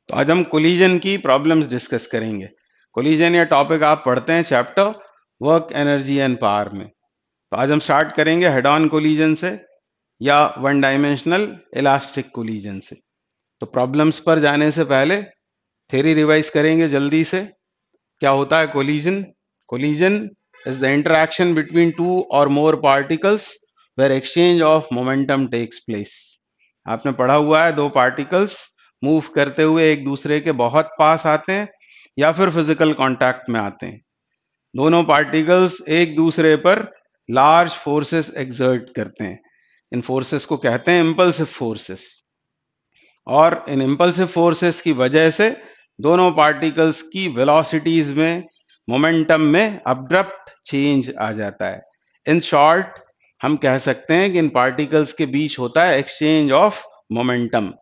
तो आज हम कोलिजन की प्रॉब्लम्स डिस्कस करेंगे। कोलिजन या टॉपिक आप पढ़ते हैं chapter work energy and power में। तो आज हम स्टार्ट करेंगे हेड ऑन कोलिजन से या वन डायमेंशनल इलास्टिक कोलिजन से। तो प्रॉब्लम्स पर जाने से पहले थ्योरी रिवाइज करेंगे जल्दी से। क्या होता है collision? Collision is the interaction between two or more particles where exchange of momentum takes place. आपने पढ़ा हुआ है दो पार्टिकल्स मूव करते हुए एक दूसरे के बहुत पास आते हैं या फिर फिजिकल कांटेक्ट में आते हैं। दोनों पार्टिकल्स एक दूसरे पर लार्ज फोर्सेस एक्सर्ट करते हैं। इन फोर्सेस को कहते हैं इंपल्सिव फोर्सेस। और इन इंपल्सिव फोर्सेस की वजह से दोनों पार्टिकल्स की वेलोसिटीज में मोमेंटम में अब्रप्ट चेंज आ जाता है। इन शॉर्ट हम कह सकते हैं कि इन पार्टिकल्स के बीच होता है एक्सचेंज ऑफ मोमेंटम।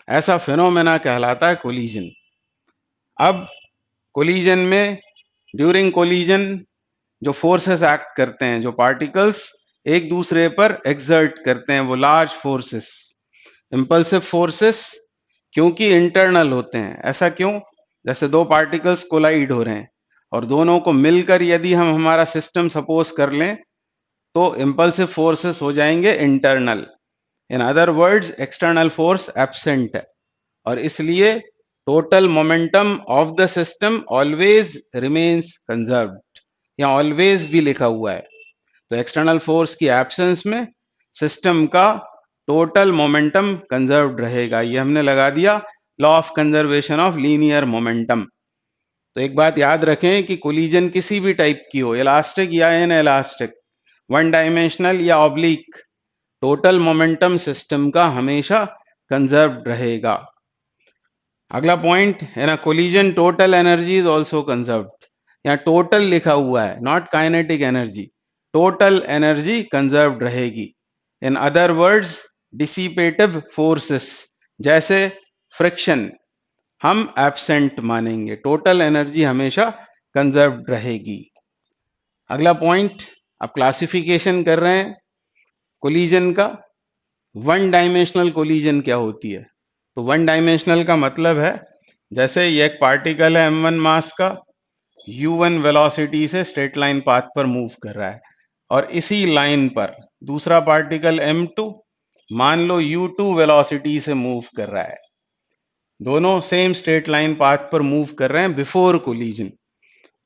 ऐसा फिनोमेना कहलाता है कोलिजन। अब कोलिजन में ड्यूरिंग कोलिजन जो फोर्सेस एक्ट करते हैं, जो पार्टिकल्स एक दूसरे पर एक्सर्ट करते हैं, वो लार्ज फोर्सेस, इंपल्सिव फोर्सेस, क्योंकि इंटरनल होते हैं। ऐसा क्यों? जैसे दो पार्टिकल्स कोलाइड हो रहे हैं और दोनों को मिलकर यदि हम हमारा सिस्टम सपोज कर लें तो इंपल्सिव फोर्सेस हो जाएंगे इंटरनल। इन other words external force absent है और इसलिए total momentum of the system always remains conserved. यहाँ ऑलवेज भी लिखा हुआ है। तो एक्सटर्नल फोर्स की एब्सेंस में सिस्टम का टोटल मोमेंटम कंजर्व्ड रहेगा। ये हमने लगा दिया law of conservation of linear momentum. तो एक बात याद रखें कि कोलिजन किसी भी टाइप की हो, इलास्टिक या इन इलास्टिक, वन डायमेंशनल या ऑब्लिक, टोटल मोमेंटम सिस्टम का हमेशा कंजर्व्ड रहेगा। अगला पॉइंट है ना, collision total energy is also conserved. यहाँ टोटल लिखा हुआ है, not kinetic energy. Total energy conserved रहेगी। In other words dissipative forces जैसे फ्रिक्शन हम एब्सेंट मानेंगे। टोटल एनर्जी हमेशा कंजर्व्ड रहेगी। अगला पॉइंट, अब क्लासिफिकेशन कर रहे हैं कोलिजन का। वन डायमेंशनल कोलिजन क्या होती है? तो वन डायमेंशनल का मतलब है जैसे ये एक पार्टिकल है m1 मास का, u1 वेलोसिटी से स्ट्रेट लाइन पाथ पर मूव कर रहा है और इसी लाइन पर दूसरा पार्टिकल m2 मान लो u2 वेलोसिटी से मूव कर रहा है। दोनों सेम स्ट्रेट लाइन पाथ पर मूव कर रहे हैं बिफोर कोलिजन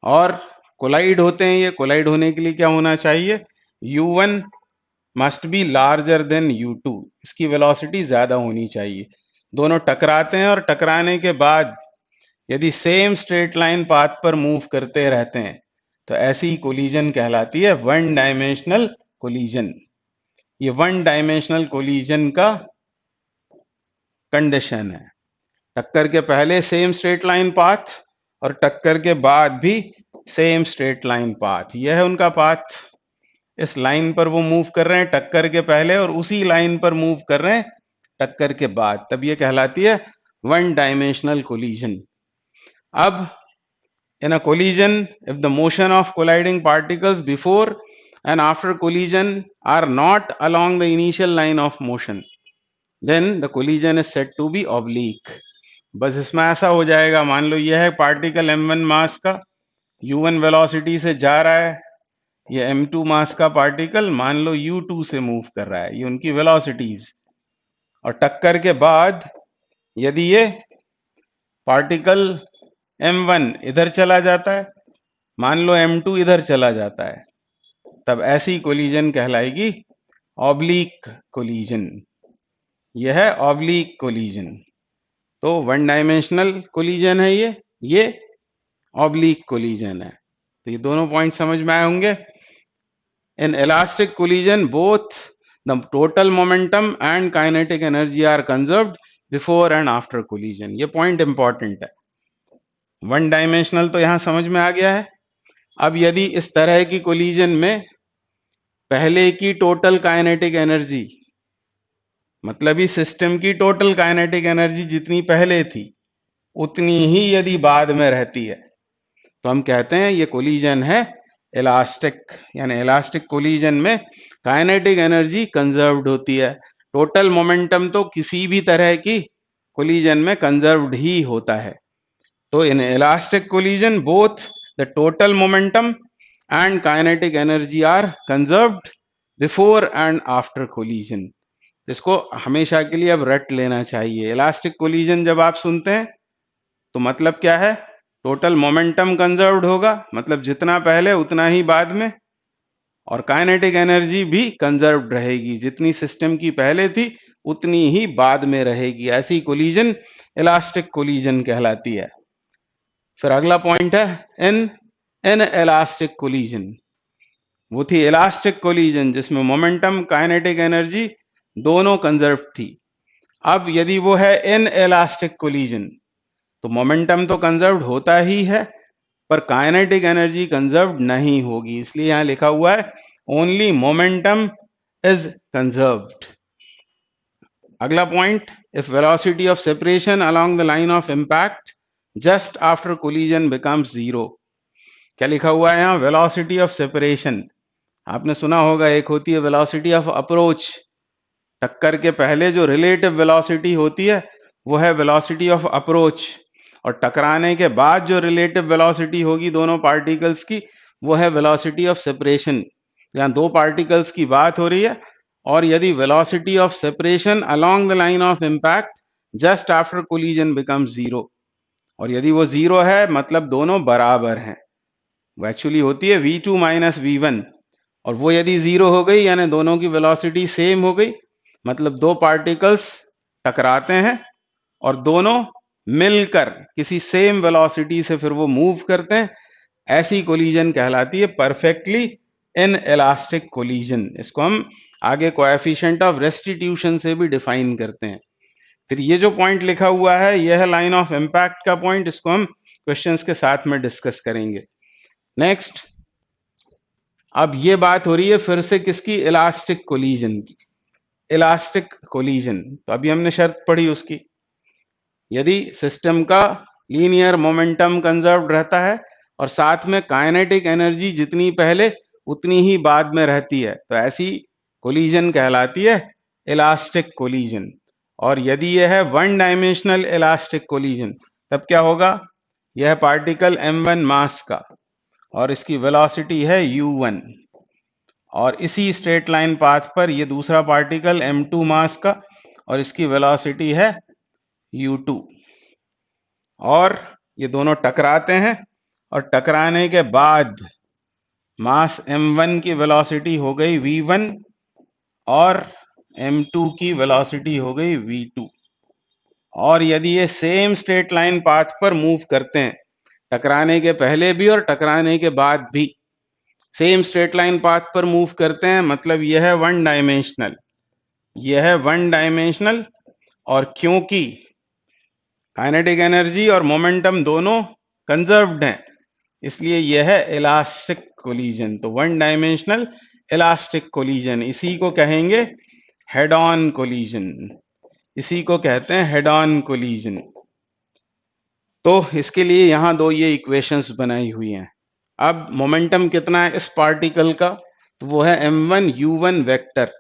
और कोलाइड होते हैं। ये कोलाइड होने के लिए क्या होना चाहिए? u1 must be larger than u2, इसकी वेलोसिटी ज्यादा होनी चाहिए। दोनों टकराते हैं और टकराने के बाद यदि सेम स्ट्रेट लाइन पाथ पर मूव करते रहते हैं तो ऐसी कोलिजन कहलाती है वन डायमेंशनल कोलिजन। ये वन डायमेंशनल कोलिजन का कंडीशन है। टक्कर के पहले सेम स्ट्रेट लाइन पाथ और टक्कर के बाद भी सेम स्ट्रेट लाइन पाथ। यह है उनका पाथ। इस लाइन पर वो मूव कर रहे हैं टक्कर के पहले और उसी लाइन पर मूव कर रहे हैं टक्कर के बाद, तब ये कहलाती है वन डायमेंशनल कोलिजन। अब in a collision, if the motion of colliding particles before and after collision are not along the initial line of motion, then the collision is said to be oblique. बस इसमें ऐसा हो जाएगा, मान लो यह है particle m1 मास का, u1 velocity से जा रहा है। ये m2 मास का पार्टिकल मान लो u2 से मूव कर रहा है, ये उनकी वेलोसिटीज। और टक्कर के बाद यदि ये पार्टिकल m1 इधर चला जाता है, मान लो m2 इधर चला जाता है, तब ऐसी कोलिजन कहलाएगी ऑब्लिक कोलिजन। यह है ऑब्लिक कोलिजन। तो वन डायमेंशनल कोलिजन है ये ऑब्लिक कोलिजन है। तो ये दोनों पॉइंट समझ में आए होंगे। In elastic collision both the total momentum and kinetic energy are conserved before and after collision. ये पॉइंट इंपॉर्टेंट है। वन डायमेंशनल तो यहां समझ में आ गया है। अब यदि इस तरह की कोलिजन में पहले की टोटल काइनेटिक एनर्जी, मतलब इस सिस्टम की टोटल काइनेटिक एनर्जी जितनी पहले थी उतनी ही यदि बाद में रहती है तो हम कहते हैं ये कोलिजन है इलास्टिक। यानी इलास्टिक कोलिजन में काइनेटिक एनर्जी कंजर्व्ड होती है। टोटल मोमेंटम तो किसी भी तरह की कोलिजन में कंजर्व्ड ही होता है। तो in elastic collision both the total momentum and kinetic energy are conserved before and after collision. इसको हमेशा के लिए अब रट लेना चाहिए। इलास्टिक कोलिजन जब आप सुनते हैं तो मतलब क्या है? टोटल मोमेंटम कंजर्व्ड होगा, मतलब जितना पहले उतना ही बाद में, और काइनेटिक एनर्जी भी कंजर्व्ड रहेगी, जितनी सिस्टम की पहले थी उतनी ही बाद में रहेगी। ऐसी कोलिजन इलास्टिक कोलिजन कहलाती है। फिर अगला पॉइंट है इन इन इलास्टिक कोलिजन। वो थी इलास्टिक कोलिजन जिसमें मोमेंटम काइनेटिक एनर्जी दोनों कंजर्व थी। अब यदि वो है इन इलास्टिक कोलिजन तो मोमेंटम तो कंजर्व्ड होता ही है पर काइनेटिक एनर्जी कंजर्व्ड नहीं होगी, इसलिए यहां लिखा हुआ है ओनली मोमेंटम इज कंजर्व्ड। अगला point, if velocity of separation along the line of impact just after collision becomes zero. क्या लिखा हुआ है यहां? Velocity of separation. आपने सुना होगा एक होती है वेलोसिटी ऑफ अप्रोच, टक्कर के पहले जो रिलेटिव वेलोसिटी होती है वो है वेलोसिटी ऑफ अप्रोच, और टकराने के बाद जो रिलेटिव वेलोसिटी होगी दोनों पार्टिकल्स की वो है वेलोसिटी ऑफ सेपरेशन। यहाँ दो पार्टिकल्स की बात हो रही है, और यदि velocity of separation along the line of impact just after collision becomes zero, और यदि वो जीरो है मतलब दोनों बराबर हैं, वो एक्चुअली होती है v2 माइनस v1, और वो यदि जीरो हो गई यानी दोनों की वेलोसिटी सेम हो गई, मतलब दो पार्टिकल्स टकराते हैं और दोनों मिलकर किसी सेम वेलोसिटी से फिर वो मूव करते हैं, ऐसी कोलिजन कहलाती है परफेक्टली इन इलास्टिक कोलिजन। इसको हम आगे कोएफिशिएंट ऑफ रेस्टिट्यूशन से भी डिफाइन करते हैं। फिर ये जो पॉइंट लिखा हुआ है यह है लाइन ऑफ इंपैक्ट का पॉइंट, इसको हम क्वेश्चंस के साथ में डिस्कस करेंगे। नेक्स्ट, अब ये बात हो रही है फिर से किसकी? इलास्टिक कोलिजन की। इलास्टिक कोलिजन तो अभी हमने शर्त पढ़ी उसकी, यदि सिस्टम का लीनियर मोमेंटम कंजर्व्ड रहता है और साथ में काइनेटिक एनर्जी जितनी पहले उतनी ही बाद में रहती है तो ऐसी कोलिजन कहलाती है इलास्टिक कोलिजन। और यदि यह है वन डायमेंशनल इलास्टिक कोलिजन तब क्या होगा? यह पार्टिकल m1 मास का और इसकी वेलोसिटी है u1, और इसी स्ट्रेट लाइन पाथ पर ये दूसरा पार्टिकल m2 मास का और इसकी वेलोसिटी है u2, और ये दोनों टकराते हैं और टकराने के बाद मास m1 की वेलोसिटी हो गई v1 और m2 की वेलोसिटी हो गई v2, और यदि ये सेम स्ट्रेट लाइन पाथ पर मूव करते हैं, टकराने के पहले भी और टकराने के बाद भी सेम स्ट्रेट लाइन पाथ पर मूव करते हैं, मतलब यह है वन डायमेंशनल, यह है वन डायमेंशनल, और क्योंकि काइनेटिक एनर्जी और मोमेंटम दोनों कंजर्व्ड हैं इसलिए यह है इलास्टिक कोलिजन। तो वन डायमेंशनल इलास्टिक कोलिजन, इसी को कहेंगे हेड ऑन कोलिजन, इसी को कहते हैं हेड ऑन कोलिजन। तो इसके लिए यहां दो ये इक्वेशंस बनाई हुई हैं। अब मोमेंटम कितना है इस पार्टिकल का? तो वो है m1 u1 वेक्टर,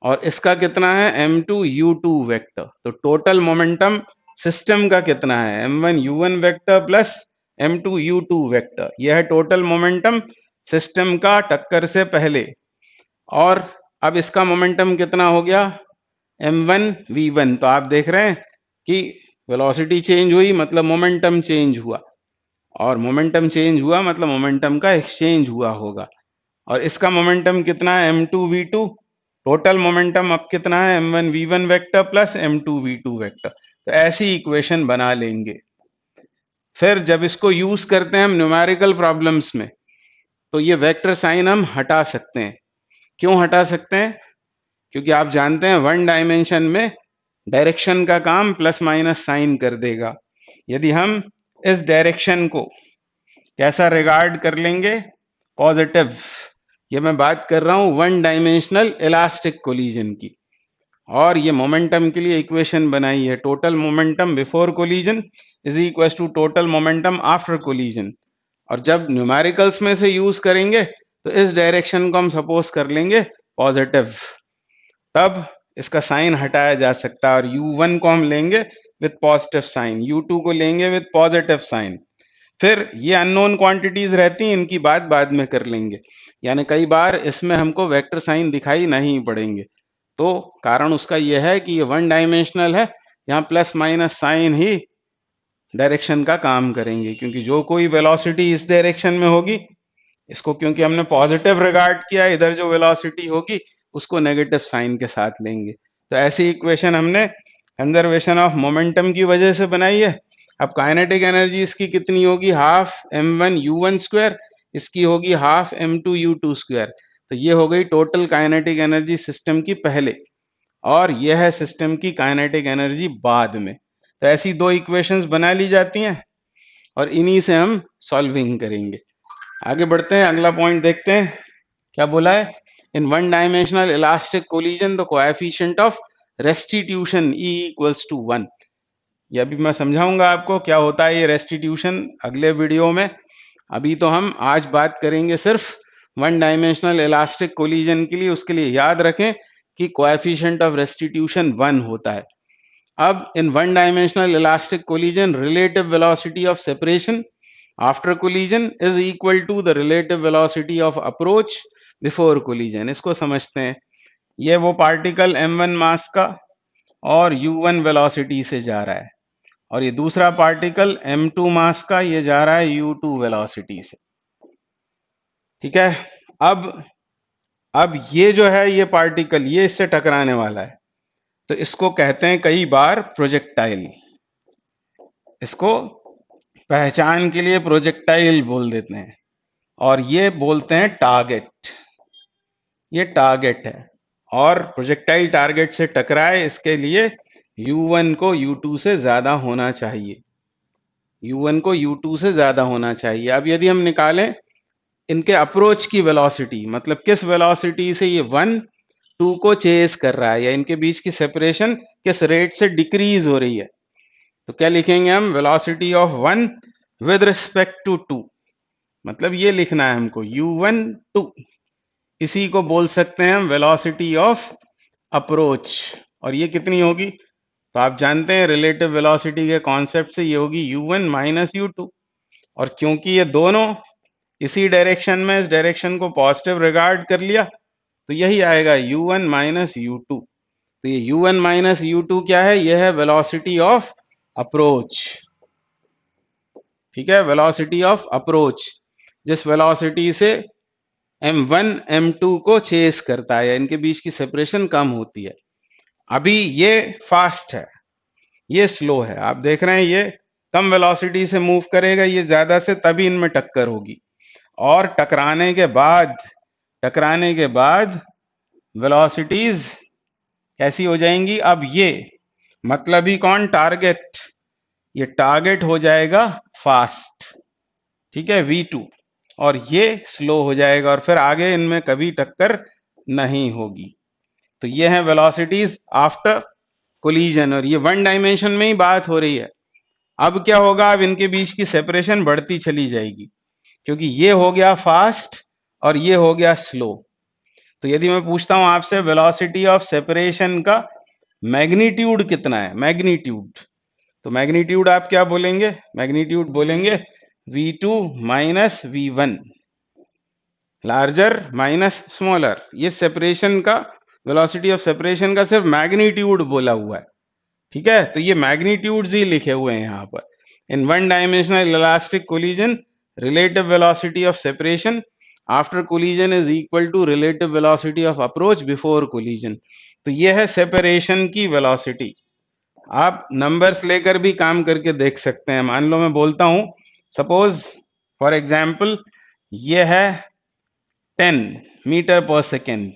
और इसका कितना है? m2 u2 vector. तो टोटल मोमेंटम सिस्टम का कितना है? m1 u1 vector plus m2 u2 vector, यह है टोटल मोमेंटम सिस्टम का टक्कर से पहले। और अब इसका मोमेंटम कितना हो गया? m1 v1। तो आप देख रहे हैं कि वेलोसिटी चेंज हुई मतलब मोमेंटम चेंज हुआ, और मोमेंटम चेंज हुआ मतलब मोमेंटम का एक्सचेंज हुआ होगा। और इसका मोमेंटम कितना है? m2 v2। टोटल मोमेंटम अब कितना है? m1 v1 vector plus m2 v2 vector. तो ऐसी इक्वेशन बना लेंगे। फिर जब इसको यूज करते हैं हम न्यूमेरिकल प्रॉब्लम्स में तो ये वेक्टर साइन हम हटा सकते हैं। क्यों हटा सकते हैं? क्योंकि आप जानते हैं वन डायमेंशन में डायरेक्शन का काम प्लस माइनस साइन कर देगा। यदि हम इस डायरेक्शन को कैसा रिगार्ड कर लेंगे? पॉजिटिव। ये मैं बात कर रहा हूं वन डायमेंशनल इलास्टिक कोलिजन की, और ये मोमेंटम के लिए इक्वेशन बनाई है, total momentum before collision is equal to total momentum after collision. और जब न्यूमेरिकल्स में से यूज करेंगे तो इस डायरेक्शन को हम सपोज कर लेंगे पॉजिटिव, तब इसका साइन हटाया जा सकता है और u1 को हम लेंगे विथ पॉजिटिव साइन, u2 को लेंगे विथ पॉजिटिव साइन। फिर ये अननोन क्वांटिटीज रहती हैं, इनकी बात बाद में कर लेंगे। यानी कई बार इसमें हमको वेक्टर साइन दिखाई नहीं पड़ेंगे, तो कारण उसका यह है कि ये वन डायमेंशनल है, यहाँ प्लस माइनस साइन ही डायरेक्शन का काम करेंगे, क्योंकि जो कोई वेलोसिटी इस डायरेक्शन में होगी, इसको क्योंकि हमने पॉजिटिव रिगार्ड किया, इधर जो वेलोसिटी होगी उसको नेगेटिव साइन के साथ लेंगे। तो ऐसी इक्वेशन हमने कंजर्वेशन ऑफ मोमेंटम की वजह से बनाई है। अब काइनेटिक एनर्जी इसकी कितनी होगी, हाफ m1 u1 स्क्वायर, इसकी होगी हाफ m2 u2 स्क्वायर। तो ये हो गई टोटल काइनेटिक एनर्जी सिस्टम की पहले, और यह है सिस्टम की काइनेटिक एनर्जी बाद में। तो ऐसी दो इक्वेशंस बना ली जाती हैं और इन्हीं से हम सॉल्विंग करेंगे। आगे बढ़ते हैं, अगला पॉइंट देखते हैं क्या बोला है। In one dimensional elastic collision the coefficient of restitution E equals to 1। ये अभी मैं समझाऊंगा आपको क्या होता है ये रेस्टिट्यूशन अगले वीडियो में। अभी तो हम आज बात करेंगे सिर्फ वन डायमेंशनल इलास्टिक कोलिजन के लिए। उसके लिए याद रखें कि कोएफिशिएंट ऑफ रेस्टिट्यूशन 1 होता है। अब in one dimensional elastic collision relative velocity of separation after collision is equal to the relative velocity of approach before collision. इसको समझते हैं। ये वो पार्टिकल m1 मास का और u1 वेलोसिटी से जा रहा है, और ये दूसरा पार्टिकल m2 मास का, ये जा रहा है u2 वेलोसिटी से। ठीक है। अब ये जो है ये पार्टिकल, ये इससे टकराने वाला है, तो इसको कहते हैं कई बार प्रोजेक्टाइल। इसको पहचान के लिए प्रोजेक्टाइल बोल देते हैं, और ये बोलते हैं टारगेट। ये टारगेट है, और प्रोजेक्टाइल टारगेट से टकराए इसके लिए u1 को u2 से ज्यादा होना चाहिए। u1 को u2 से ज्यादा होना चाहिए। अब यदि हम निकालें इनके अप्रोच की वेलोसिटी, मतलब किस वेलोसिटी से ये 1 2 को चेस कर रहा है, या इनके बीच की सेपरेशन किस रेट से डिक्रीज हो रही है, तो क्या लिखेंगे हम, velocity of 1 with respect to 2। मतलब ये लिखना है हमको u1 2, इसी को बोल सकते हैं हम वेलोसिटी ऑफ अप्रोच। और ये कितनी होगी, तो आप जानते हैं रिलेटिव वेलोसिटी के कॉन्सेप्ट से, ये होगी u1 माइनस u2। और क्योंकि ये दोनों इसी डायरेक्शन में, इस डायरेक्शन को पॉजिटिव रिगार्ड कर लिया, तो यही आएगा u1 माइनस u2। तो ये u1 माइनस u2 क्या है, यह है वेलोसिटी ऑफ अप्रोच। ठीक है, वेलोसिटी ऑफ अप्रोच, जिस वेलोसिटी से m1 m2 को चेस करता है, या इनके बीच की सेपरेशन कम होती है। अभी ये फास्ट है, ये स्लो है। आप देख रहे हैं ये कम वेलोसिटी से मूव करेगा, ये ज्यादा से, तभी इनमें टक्कर होगी। और टकराने के बाद वेलोसिटीज कैसी हो जाएंगी, अब ये मतलब ही कौन, टारगेट। ये टारगेट हो जाएगा फास्ट, ठीक है, v2, और ये स्लो हो जाएगा, और फिर आगे इनमें कभी टक्कर नहीं होगी। तो ये है वेलोसिटीज आफ्टर कोलिजन, और ये वन डायमेंशन में ही बात हो रही है। अब क्या होगा, अब इनके बीच की सेपरेशन बढ़ती चली जाएगी, क्योंकि ये हो गया फास्ट और ये हो गया स्लो। तो यदि मैं पूछता हूं आपसे वेलोसिटी ऑफ सेपरेशन का मैग्नीट्यूड कितना है, मैग्नीट्यूड, तो मैग्नीट्यूड आप क्या बोलेंगे, मैग्नीट्यूड बोलेंगे v2 minus v1, larger minus smaller. ये सेपरेशन का, वेलोसिटी ऑफ सेपरेशन का सिर्फ मैग्नीट्यूड बोला हुआ है। ठीक है, तो ये मैग्नीट्यूड्स ही लिखे हुए हैं यहाँ पर। In one dimensional elastic collision relative velocity of separation after collision is equal to relative velocity of approach before collision. तो ये है सेपरेशन की वेलोसिटी। आप नंबर्स लेकर भी काम करके देख सकते हैं। मान लो मैं बोलता हूं, सपोज फॉर एग्जांपल ये है 10 मीटर पर सेकेंड,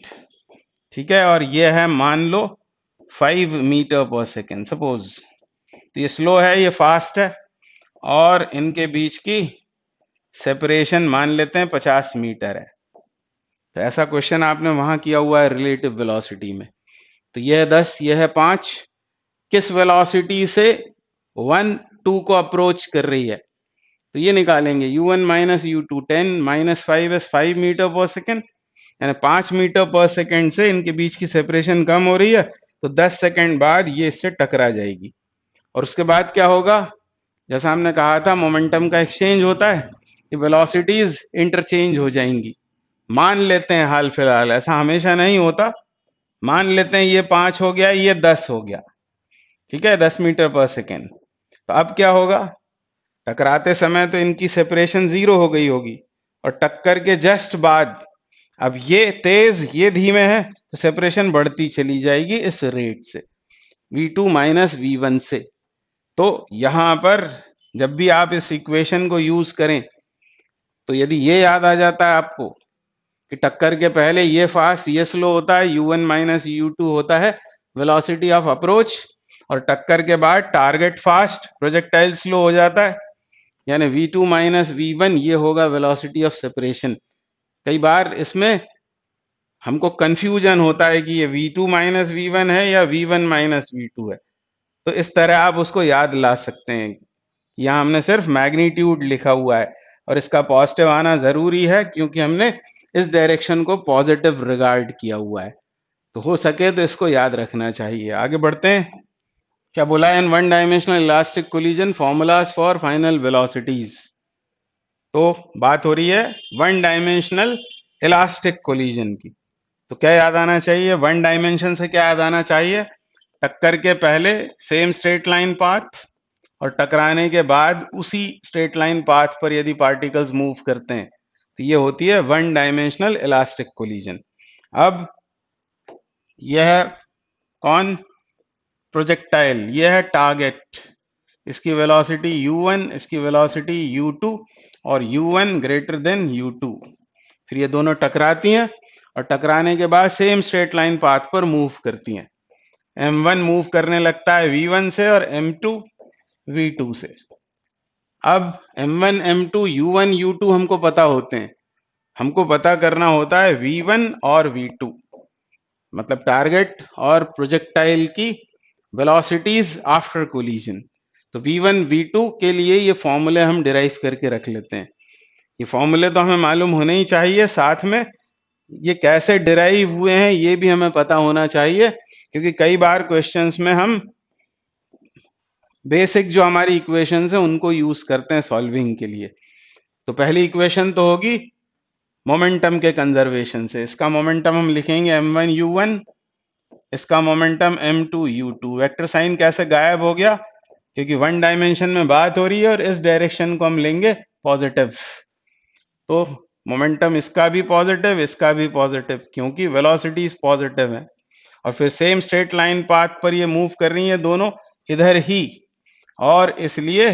ठीक है, और ये है मान लो 5 मीटर पर सेकेंड सपोज। तो ये स्लो है, ये फास्ट है, और इनके बीच की सेपरेशन मान लेते हैं 50 मीटर है। तो ऐसा क्वेश्चन आपने वहां किया हुआ है रिलेटिव वेलोसिटी में। तो यह 10, यह है 5, किस वेलोसिटी से 1 2 को अप्रोच कर रही है, तो ये निकालेंगे u1 minus u2, 10 minus 5 is 5 metre per second, यानी 5 मीटर पर सेकेंड से इनके बीच की सेपरेशन कम हो रही है, तो 10 सेकंड बाद ये इससे टकरा जाएगी और उसके बाद क्या होगा, जैसा हमने कहा था मोमेंटम का एक्सचेंज होता है, ये वेलोसिटीज इंटरचेंज हो जाएंगी। मान लेते हैं हाल फिलहाल, ऐसा हमेशा नहीं होता, मान लेते हैं ये 5 हो गया, ये 10 हो गया, ठीक है, 10 मीटर पर सेकेंड। तो अब क्या होगा, टकराते समय तो इनकी सेपरेशन 0 हो गई होगी और टक्कर के जस्ट बाद अब ये तेज ये धीमे है तो सेपरेशन बढ़ती चली जाएगी इस रेट से, v2 माइनस v1 से। तो यहां पर जब भी आप इस इक्वेशन को यूज करें तो यदि ये याद आ जाता है आपको कि टक्कर के पहले ये फास्ट ये स्लो होता है, u1 माइनस u2 होता है वेलोसिटी ऑफ अप्रोच, और टक्कर के बाद टारगेट फास्ट प्रोजेक्टाइल स्लो हो जाता है, यानी v2 माइनस v1 ये होगा वेलोसिटी ऑफ सेपरेशन। कई बार इसमें हमको कंफ्यूजन होता है कि ये v2 माइनस v1 है या v1 माइनस v2 है, तो इस तरह आप उसको याद ला सकते हैं। यहाँ हमने सिर्फ मैग्नीट्यूड लिखा हुआ है और इसका पॉजिटिव आना जरूरी है क्योंकि हमने इस डायरेक्शन को पॉजिटिव रिगार्ड किया हुआ है, तो हो सके तो इसको याद रखना चाहिए। आगे बढ़ते हैं, क्या बोला है, in one dimensional elastic collision formulas for final velocities. तो बात हो रही है वन डायमेंशनल इलास्टिक कोलिजन की, तो क्या याद आना चाहिए, वन डायमेंशन से क्या याद आना चाहिए, टक्कर के पहले सेम स्ट्रेट लाइन पाथ और टकराने के बाद उसी स्ट्रेट लाइन पाथ पर यदि पार्टिकल्स मूव करते हैं तो ये होती है वन डायमेंशनल इलास्टिक कोलिजन। अब यह कौन, प्रोजेक्टाइल, यह है टारगेट, इसकी वेलोसिटी u1, इसकी वेलोसिटी u2 और u1 ग्रेटर देन u2, फिर ये दोनों टकराती हैं और टकराने के बाद सेम स्ट्रेट लाइन पाथ पर मूव करती हैं। m1 मूव करने लगता है v1 से और m2 v2 से। अब m1 m2 u1 u2 हमको पता होते हैं, हमको पता करना होता है v1 और v2, मतलब टारगेट और प्रोजेक्टाइल की वेलोसिटीज आफ्टर कोलिजन। तो v1 v2 के लिए ये फॉर्मूले हम डिराइव करके रख लेते हैं, ये फॉर्मूले तो हमें मालूम होने ही चाहिए, साथ में ये कैसे डिराइव हुए हैं ये भी हमें पता होना चाहिए, क्योंकि कई बार क्वेश्चंस में हम बेसिक जो हमारी इक्वेशंस हैं उनको यूज करते हैं सॉल्विंग के लिए। तो पहली इक्वेशन तो होगी मोमेंटम के कंजर्वेशन से, इसका मोमेंटम हम लिखेंगे m1 u1, इसका momentum m2 u2। Vector sign कैसे गायब हो गया, क्योंकि वन डायमेंशन में बात हो रही है और इस डायरेक्शन को हम लेंगे पॉजिटिव, तो मोमेंटम इसका भी पॉजिटिव इसका भी पॉजिटिव, क्योंकि वेलोसिटीज पॉजिटिव है और फिर सेम स्ट्रेट लाइन पाथ पर ये मूव कर रही है दोनों इधर ही, और इसलिए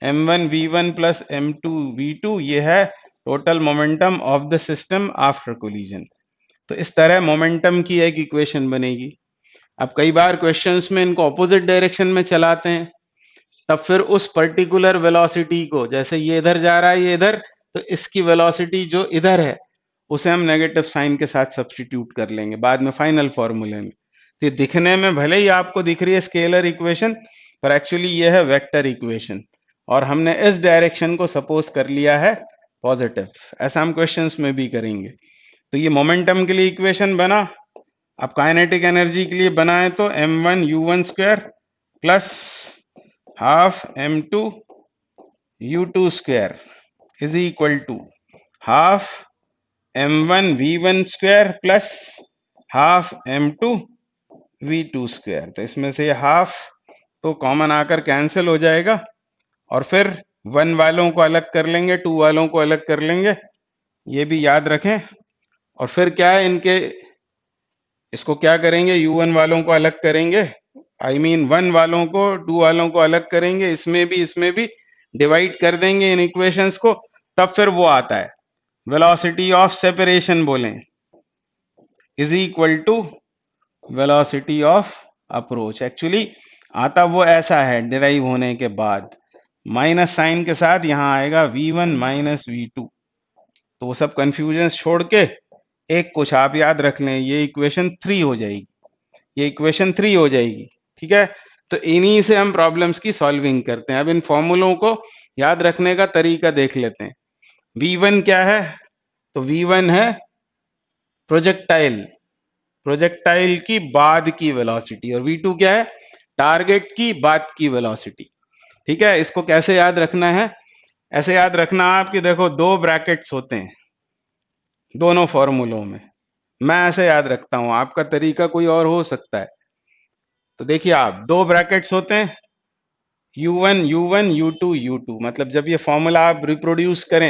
m1 v1 plus m2 v2 ये है total momentum of the system after collision. तो इस तरह मोमेंटम की एक इक्वेशन बनेगी। अब कई बार क्वेश्चंस में इनको ऑपोजिट डायरेक्शन में चलाते हैं, तब फिर उस पर्टिकुलर वेलोसिटी को, जैसे ये इधर जा रहा है ये इधर, तो इसकी वेलोसिटी जो इधर है उसे हम नेगेटिव साइन के साथ सब्स्टिट्यूट कर लेंगे बाद में फाइनल फॉर्मूले में। तो ये दिखने में भले ही आपको दिख रही है स्केलर इक्वेशन, पर एक्चुअली ये है वेक्टर इक्वेशन और हमने इस डायरेक्शन को सपोज कर लिया है पॉजिटिव। ऐसा हम क्वेश्चंस में भी करेंगे। तो ये मोमेंटम के लिए इक्वेशन बना। अब काइनेटिक एनर्जी के लिए बनाए तो m1 u1 square plus half m2 u2 square is equal to half m1 v1 square plus half m2 v2 square. तो इसमें से हाफ तो कॉमन आकर कैंसिल हो जाएगा और फिर 1 वालों को अलग कर लेंगे, 2 वालों को अलग कर लेंगे, ये भी याद रखें। और फिर क्या है, इनके इसको क्या करेंगे, u1 वालों को अलग करेंगे, आई मीन 1 वालों को 2 वालों को अलग करेंगे, इसमें भी डिवाइड कर देंगे इन इक्वेशंस को, तब फिर वो आता है वेलोसिटी ऑफ सेपरेशन बोलें is equal to velocity of approach. Actually आता वो ऐसा है डिराइव होने के बाद, माइनस साइन के साथ यहाँ आएगा v1 माइनस v2। तो वो सब कंफ्यूजन छोड़ के एक कुछ आप याद रख लें, ये इक्वेशन 3 हो जाएगी, ये इक्वेशन 3 हो जाएगी, ठीक है। तो इन्हीं से हम प्रॉब्लम्स की सॉल्विंग करते हैं। अब इन फॉर्मूलों को याद रखने का तरीका देख लेते हैं। v1 क्या है, तो v1 है प्रोजेक्टाइल, प्रोजेक्टाइल की बाद की वेलोसिटी, और v2 क्या है, टारगेट की बाद की वेलोसिटी। ठीक है, इसको कैसे याद रखना है, ऐसे याद रखना आप कि देखो दो ब्रैकेट्स होते हैं दोनों फॉर्मूलों में, मैं ऐसे याद रखता हूं, आपका तरीका कोई और हो सकता है। तो देखिए आप, दो ब्रैकेट्स होते हैं u1 u1 u2 u2, मतलब जब ये फॉर्मूला आप रिप्रोड्यूस करें,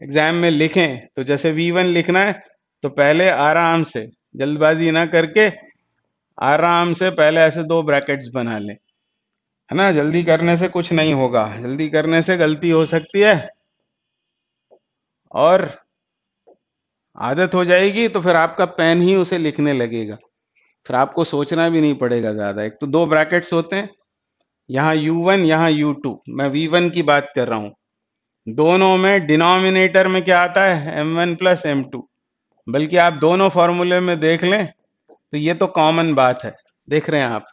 एग्जाम में लिखें, तो जैसे v1 लिखना है तो पहले आराम से, जल्दबाजी ना करके आराम से पहले ऐसे दो ब्रैकेट्स बना लें, है ना। जल्दी करने से कुछ नहीं होगा, जल्दी करने से गलती हो सकती है, और आदत हो जाएगी तो फिर आपका पेन ही उसे लिखने लगेगा, फिर आपको सोचना भी नहीं पड़ेगा ज्यादा। एक तो दो ब्रैकेट्स होते हैं, यहाँ u1 यहाँ u2, मैं v1 की बात कर रहा हूं। दोनों में डिनोमिनेटर में क्या आता है, m1 प्लस m2, बल्कि आप दोनों फॉर्मूले में देख लें तो ये तो कॉमन बात है। देख रहे हैं आप,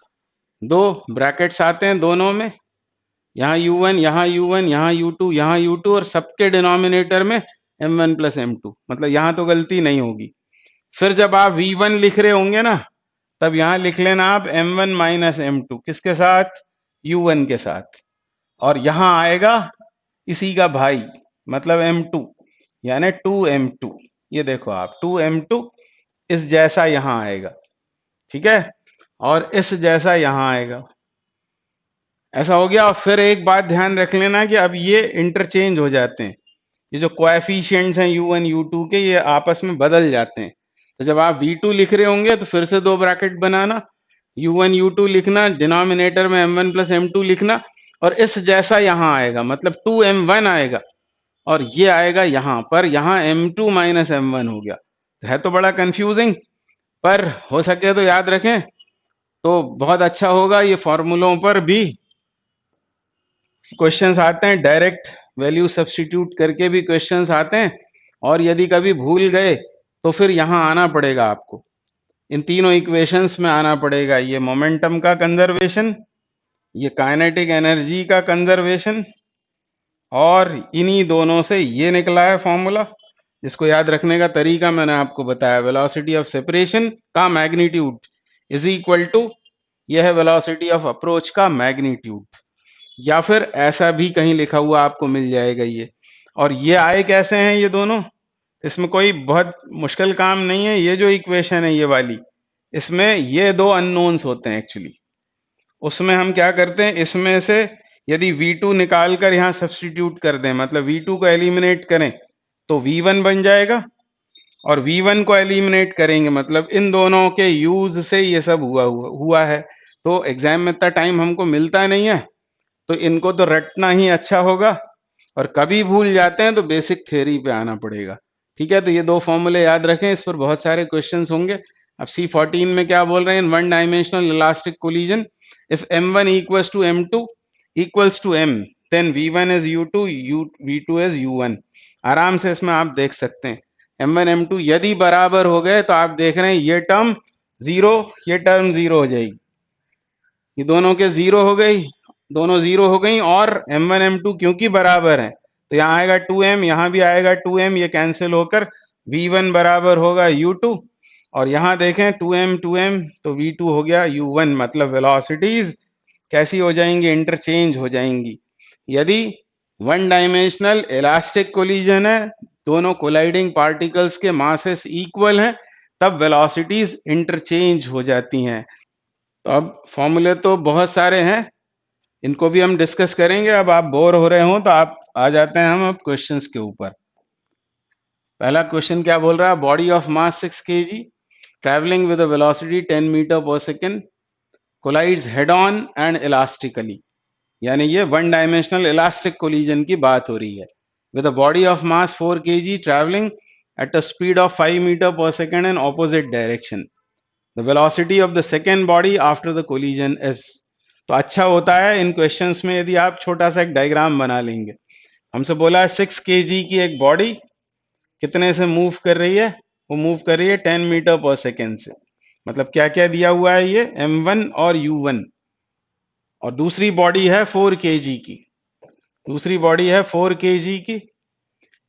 दो ब्रैकेट्स आते हैं दोनों में, यहाँ u1 यहाँ u1 यहाँ u2 यहाँ u2, और सबके डिनोमिनेटर में m1 प्लस m2, मतलब यहाँ तो गलती नहीं होगी। फिर जब आप v1 लिख रहे होंगे ना, तब यहां लिख लेना आप m1 माइनस m2, किसके साथ, u1 के साथ, और यहां आएगा इसी का भाई, मतलब m2, यानी 2m2। ये देखो आप, 2m2 इस जैसा यहां आएगा, ठीक है, और इस जैसा यहां आएगा, ऐसा हो गया। और फिर एक बात ध्यान रख लेना कि अब ये इंटरचेंज हो जाते हैं, ये जो कोएफिशिएंट्स हैं u1 u2 के, ये आपस में बदल जाते हैं। तो जब आप v2 लिख रहे होंगे तो फिर से दो ब्रैकेट बनाना, u1 u2 लिखना, डिनोमिनेटर में m1 प्लस m2 लिखना, और इस जैसा यहां आएगा, मतलब 2m1 आएगा, और ये आएगा यहां पर, यहां m2 माइनस m1 हो गया। है तो बड़ा कंफ्यूजिंग, पर हो सके तो याद रखें तो बहुत अच्छा होगा। ये फॉर्मूलों पर भी क्वेश्चंस आते हैं, डायरेक्ट वैल्यू सब्स्टिट्यूट करके भी क्वेश्चंस आते हैं, और यदि कभी भूल गए तो फिर यहां आना पड़ेगा आपको, इन तीनों इक्वेशंस में आना पड़ेगा। ये मोमेंटम का कंजर्वेशन, ये काइनेटिक एनर्जी का कंजर्वेशन, और इन्हीं दोनों से ये निकला है फॉर्मूला, जिसको याद रखने का तरीका मैंने आपको बताया। वेलोसिटी ऑफ सेपरेशन का मैग्नीट्यूड इज इक्वल टू, यह है वेलोसिटी ऑफ अप्रोच का मैग्नीट्यूड, या फिर ऐसा भी कहीं लिखा हुआ आपको मिल जाएगा ये। और ये आए कैसे हैं ये दोनों, इसमें कोई बहुत मुश्किल काम नहीं है। ये जो इक्वेशन है ये वाली, इसमें ये दो अननोन्स होते हैं एक्चुअली। उसमें हम क्या करते हैं, इसमें से यदि v2 निकाल कर यहाँ सब्स्टिट्यूट कर दें, मतलब v2 को एलिमिनेट करें तो v1 बन जाएगा, और v1 को एलिमिनेट करेंगे, मतलब इन दोनों के यूज से ये सब हुआ है। तो एग्जाम में इतना टाइम हमको मिलता नहीं है, तो इनको तो रटना ही अच्छा होगा, और कभी भूल जाते हैं तो बेसिक थ्योरी पे आना पड़ेगा। ठीक है, तो ये दो फॉर्मूले याद रखें, इस पर बहुत सारे क्वेश्चंस होंगे। अब C14 में क्या बोल रहे हैं, in one dimensional elastic collision if m1 equals to m2 equals to m, then v1 is u2 v2 is u1। आराम से इसमें आप देख सकते हैं, m1 m2 यदि बराबर हो गए तो आप देख रहे हैं ये टर्म जीरो, ये टर्म जीरो हो जाएगी, ये दोनों के जीरो हो गई, दोनों जीरो हो गई, और m1 m2 क्योंकि बराबर है तो यहाँ आएगा 2m, यहाँ भी आएगा 2m, ये कैंसिल होकर v1 बराबर होगा u2, और यहाँ देखें 2m 2m, तो v2 हो गया u1, मतलब वेलोसिटीज कैसी हो जाएंगी, इंटरचेंज हो जाएंगी। यदि वन डायमेंशनल इलास्टिक कोलिजन है, दोनों कोलाइडिंग पार्टिकल्स के मासेस इक्वल हैं, तब वेलोसिटीज इंटरचेंज हो जाती हैं। तो अब फॉर्मूले तो बहुत सारे हैं, इनको भी हम डिस्कस करेंगे। अब आप बोर हो रहे हो तो आप आ जाते हैं हम अब क्वेश्चंस के ऊपर। पहला क्वेश्चन क्या बोल रहा है, body of mass 6 kg travelling with a velocity 10 metre per second collides head on and elastically, यानी ये वन डायमेंशनल इलास्टिक कोलिजन की बात हो रही है। With a body of mass 4 kg travelling at a speed of 5 metre per second in opposite direction, the velocity of the second body after the collision is. तो अच्छा होता है इन questions में यदि आप छोटा सा एक डायग्राम बना लेंगे। हमसे बोला है 6 kg की एक बॉडी कितने से मूव कर रही है, वो मूव कर रही है 10 मीटर पर सेकेंड से, मतलब क्या क्या दिया हुआ है, ये m1 और u1, और दूसरी बॉडी है 4 kg की, दूसरी बॉडी है 4 kg की,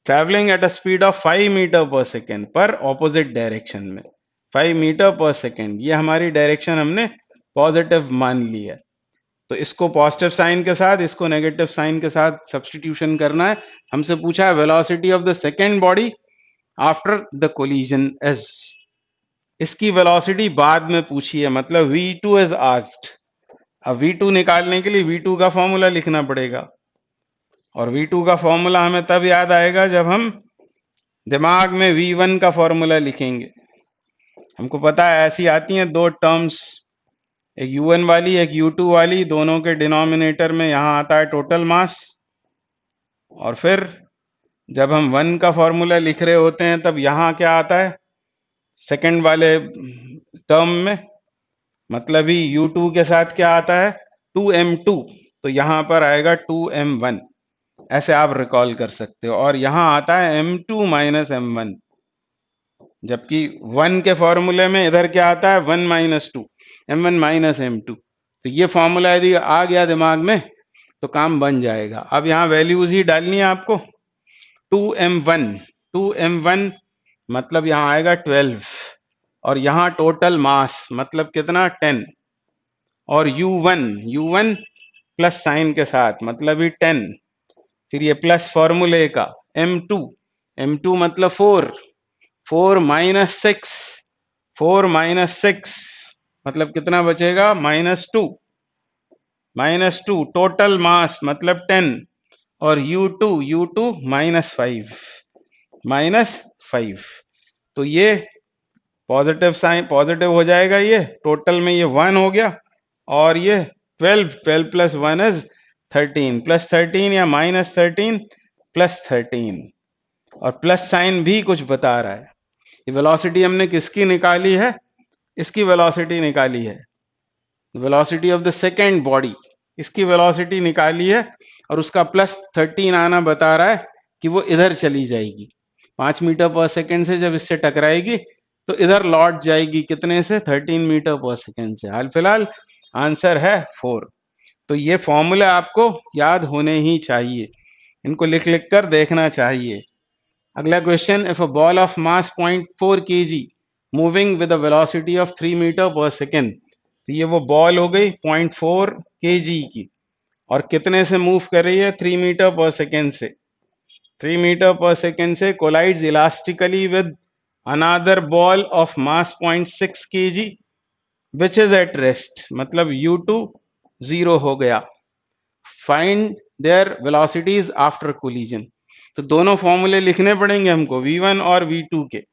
travelling at a speed of 5 metre per second पर ऑपोजिट डायरेक्शन में। 5 मीटर पर सेकेंड, ये हमारी डायरेक्शन हमने पॉजिटिव मान ली है। तो इसको पॉजिटिव साइन के साथ, इसको नेगेटिव साइन के साथ सब्स्टिट्यूशन करना है। हमसे पूछा है velocity of the second body after the collision is, इसकी वेलोसिटी बाद में पूछी है, मतलब v2 इज आस्क्ड। अब v2 निकालने के लिए v2 का फॉर्मूला लिखना पड़ेगा, और v2 का फॉर्मूला हमें तब याद आएगा जब हम दिमाग में v1 का फॉर्मूला लिखेंगे। हमको पता है ऐसी आती हैं दो टर्म्स, एक u1 वाली एक u2 वाली, दोनों के डिनोमिनेटर में यहां आता है टोटल मास, और फिर जब हम 1 का फॉर्मूला लिख रहे होते हैं तब यहां क्या आता है सेकंड वाले टर्म में, मतलब ही u2 के साथ क्या आता है 2m2, तो यहां पर आएगा 2m1, ऐसे आप रिकॉल कर सकते हो। और यहां आता है m2 माइनस m1, जबकि 1 के फॉर्मूले में इधर क्या आता है 1 माइनस 2, m1 माइनस m2। तो ये फॉर्मूला यदि आ गया दिमाग में तो काम बन जाएगा। अब यहाँ वैल्यूज ही डालनी है आपको। 2m1, 2m1 मतलब यहाँ आएगा 12, और यहाँ टोटल मास मतलब कितना 10, और u1, u1 प्लस साइन के साथ मतलब ही 10, फिर ये प्लस फॉर्मूले का m2, m2 मतलब 4, 4 माइनस 6, 4 माइनस 6 मतलब कितना बचेगा -2, -2 टोटल मास मतलब 10, और u2, u2 -5, -5। तो ये पॉजिटिव साइन पॉजिटिव हो जाएगा, ये टोटल में ये 1 हो गया, और ये 12, 12 प्लस 1 इज 13, प्लस 13 या -13 प्लस 13, और प्लस साइन भी कुछ बता रहा है। ये वेलोसिटी हमने किसकी निकाली है, इसकी वेलोसिटी निकाली है, velocity of the second body, इसकी वेलोसिटी निकाली है, और उसका +13 आना बता रहा है कि वो इधर चली जाएगी 5 मीटर पर सेकेंड से, जब इससे टकराएगी तो इधर लौट जाएगी कितने से 13 मीटर पर सेकेंड से। हाल फिलहाल आंसर है 4। तो ये फॉर्मूला आपको याद होने ही चाहिए, इनको लिख लिख कर देखना चाहिए। अगला question, if a ball of mass 0.4 kg moving with a velocity of 3 metre per second, तो ये वो बॉल हो गई 0.4 kg की, और कितने से मूव कर रही है 3 मीटर पर सेकेंड से, 3 मीटर पर सेकेंड से collides elastically with another ball of mass 0.6 kg which is at rest, मतलब u2 0 हो गया। Find their velocities after collision, तो दोनों फॉर्मूले लिखने पड़ेंगे हमको, v1 और v2 के,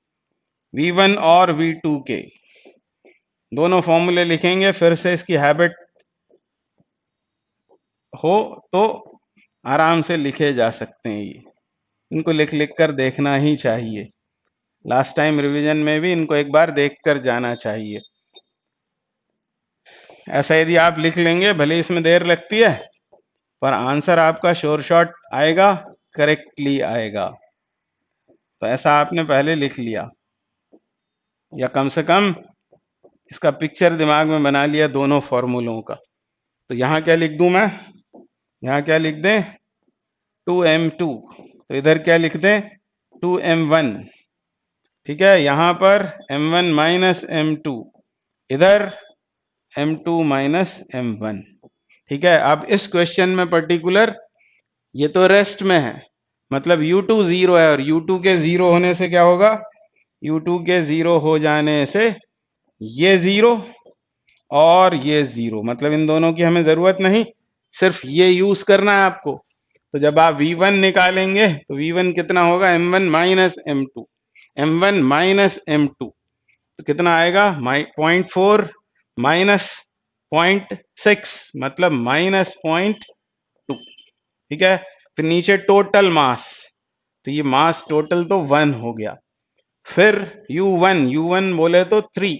v1 और v2 के दोनों फॉर्मूले लिखेंगे। फिर से इसकी हैबिट हो तो आराम से लिखे जा सकते हैं, ये इनको लिख लिख कर देखना ही चाहिए। लास्ट टाइम रिवीजन में भी इनको एक बार देख कर जाना चाहिए। ऐसा यदि आप लिख लेंगे, भले इसमें देर लगती है, पर आंसर आपका श्योर शॉट आएगा, करेक्टली आएगा। तो ऐसा आपने पहले लिख लिया, या कम से कम इसका पिक्चर दिमाग में बना लिया दोनों फॉर्मूलों का। तो यहाँ क्या लिख दूं मैं, यहाँ क्या लिख दें 2m2, तो इधर क्या लिख दें 2m1, ठीक है। यहाँ पर m1 माइनस m2, इधर m2 माइनस m1, ठीक है। अब इस क्वेश्चन में पर्टिकुलर ये तो रेस्ट में है, मतलब u2 0 है, और u2 के 0 होने से क्या होगा, u2 के 0 हो जाने से ये 0 और ये 0, मतलब इन दोनों की हमें जरूरत नहीं, सिर्फ ये यूज करना है आपको। तो जब आप v1 निकालेंगे तो v1 कितना होगा m1 minus m2, m1 minus m2, तो कितना आएगा 0.4 माइनस 0.6 मतलब -0.2, ठीक है। फिर नीचे टोटल मास, तो ये मास टोटल तो 1 हो गया। फिर u1 बोले तो 3,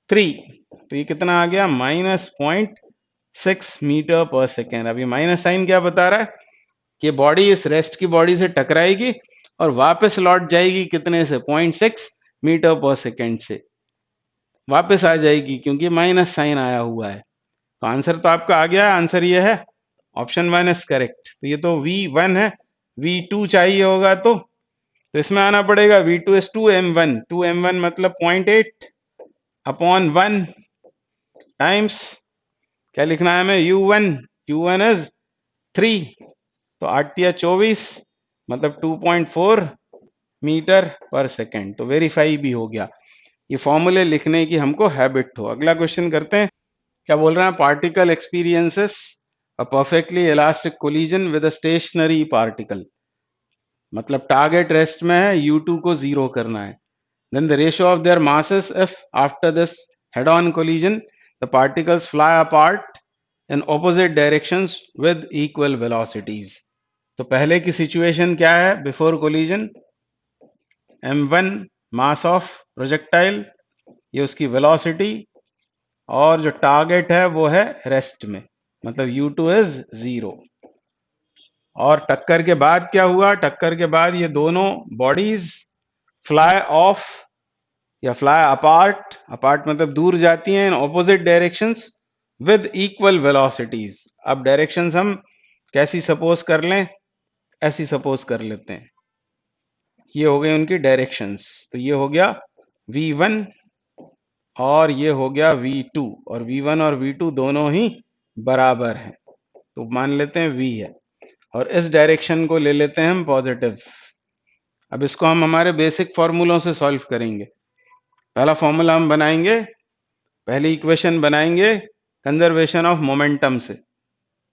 तो ये कितना आ गया -0.6 मीटर पर सेकेंड। अभी माइनस साइन क्या बता रहा है कि बॉडी इस रेस्ट की बॉडी से टकराएगी और वापस लौट जाएगी कितने से 0.6 मीटर पर सेकेंड से वापस आ जाएगी, क्योंकि माइनस साइन आया हुआ है। तो आंसर तो आपका आ गया, आंसर ये है ऑप्शन 1 इज करेक्ट। तो ये तो v1 है, v2 चाहिए होगा तो तो इसमें आना पड़ेगा v2 is 2m1, 2m1 मतलब 0.8 अपॉन 1 टाइम्स क्या लिखना है हमें u1, u1 इज 3, तो 8 या 24 मतलब 2.4 मीटर पर सेकेंड। तो वेरीफाई भी हो गया। ये फॉर्मूले लिखने की हमको हैबिट हो। अगला क्वेश्चन करते हैं। क्या बोल रहे हैं? Particle experiences a perfectly elastic collision with a stationary particle, मतलब टारगेट रेस्ट में है, u2 को जीरो करना है। Then the ratio of their masses if after this head on collision the particles fly apart in opposite directions with equal velocities. तो पहले की situation क्या है? Before collision m1 mass of projectile, ये उसकी वेलोसिटी, और जो टारगेट है वो है रेस्ट में, मतलब u2 इज 0। और टक्कर के बाद क्या हुआ? टक्कर के बाद ये दोनों बॉडीज फ्लाई ऑफ या फ्लाई अपार्ट, अपार्ट मतलब दूर जाती हैं, इन opposite directions with equal velocities. अब डायरेक्शंस हम कैसी सपोज कर लें? ऐसी सपोज कर लेते हैं। ये हो गई उनकी डायरेक्शंस। तो ये हो गया v1 और ये हो गया v2, और v1 और v2 दोनों ही बराबर हैं, तो मान लेते हैं v है, और इस डायरेक्शन को ले लेते हैं हम पॉजिटिव। अब इसको हम हमारे बेसिक फॉर्मूलों से सॉल्व करेंगे। पहला फॉर्मूला हम बनाएंगे, पहली इक्वेशन बनाएंगे कंजर्वेशन ऑफ मोमेंटम से।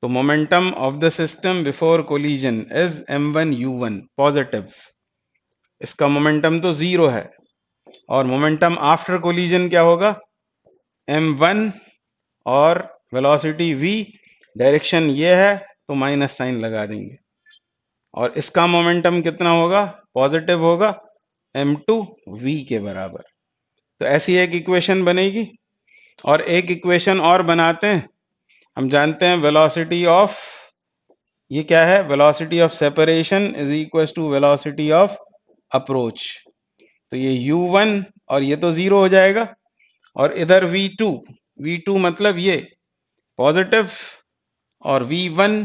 तो momentum of the system before collision is m1u1 positive, इसका मोमेंटम तो जीरो है। और मोमेंटम आफ्टर कोलिजन क्या होगा? m1 और वेलोसिटी v, डायरेक्शन ये है तो माइनस साइन लगा देंगे, और इसका मोमेंटम कितना होगा? पॉजिटिव होगा, m2 v के बराबर। तो ऐसी एक इक्वेशन बनेगी। और एक इक्वेशन और बनाते हैं। हम जानते हैं वेलोसिटी ऑफ, ये क्या है? Velocity of separation is equal to velocity of approach. तो ये u1 और ये तो जीरो हो जाएगा, और इधर v2, v2 मतलब ये पॉजिटिव और v1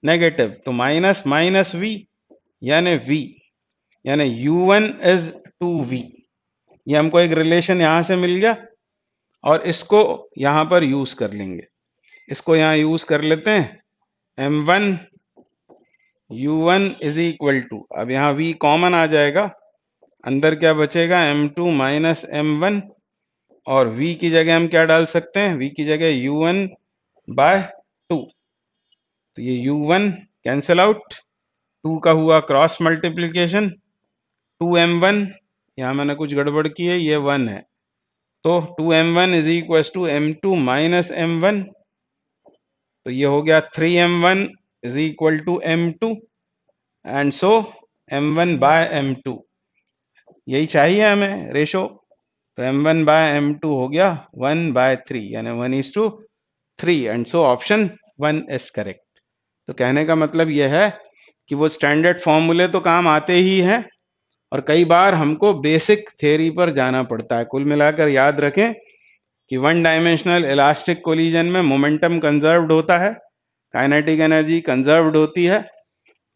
नेगेटिव, तो माइनस माइनस v यानी v, यानी u1 इज 2v। ये हमको एक रिलेशन यहां से मिल गया, और इसको यहां पर यूज कर लेंगे। इसको यहां यूज कर लेते हैं। m1 u1 is equal to, अब यहां v कॉमन आ जाएगा, अंदर क्या बचेगा? m2 माइनस m1, और v की जगह हम क्या डाल सकते हैं? v की जगह u1 बाय 2। तो ये u1 कैंसिल आउट, 2 का हुआ क्रॉस मल्टीप्लीकेशन, 2m1, यहां मैंने कुछ गड़बड़ की है, ये 1 है, तो 2m1 is equal to m2 minus m1। तो ये हो गया 3m1 is equal to m2, and so m1 by m2, यही चाहिए हमें रेशो। तो m1 बाय m2 हो गया 1/3, यानी 1:3, and so option 1 is correct. तो कहने का मतलब यह है कि वो स्टैंडर्ड फॉर्मूले तो काम आते ही हैं, और कई बार हमको बेसिक थ्योरी पर जाना पड़ता है। कुल मिलाकर याद रखें कि वन डायमेंशनल इलास्टिक कोलिजन में मोमेंटम कंजर्व्ड होता है, काइनेटिक एनर्जी कंजर्व्ड होती है,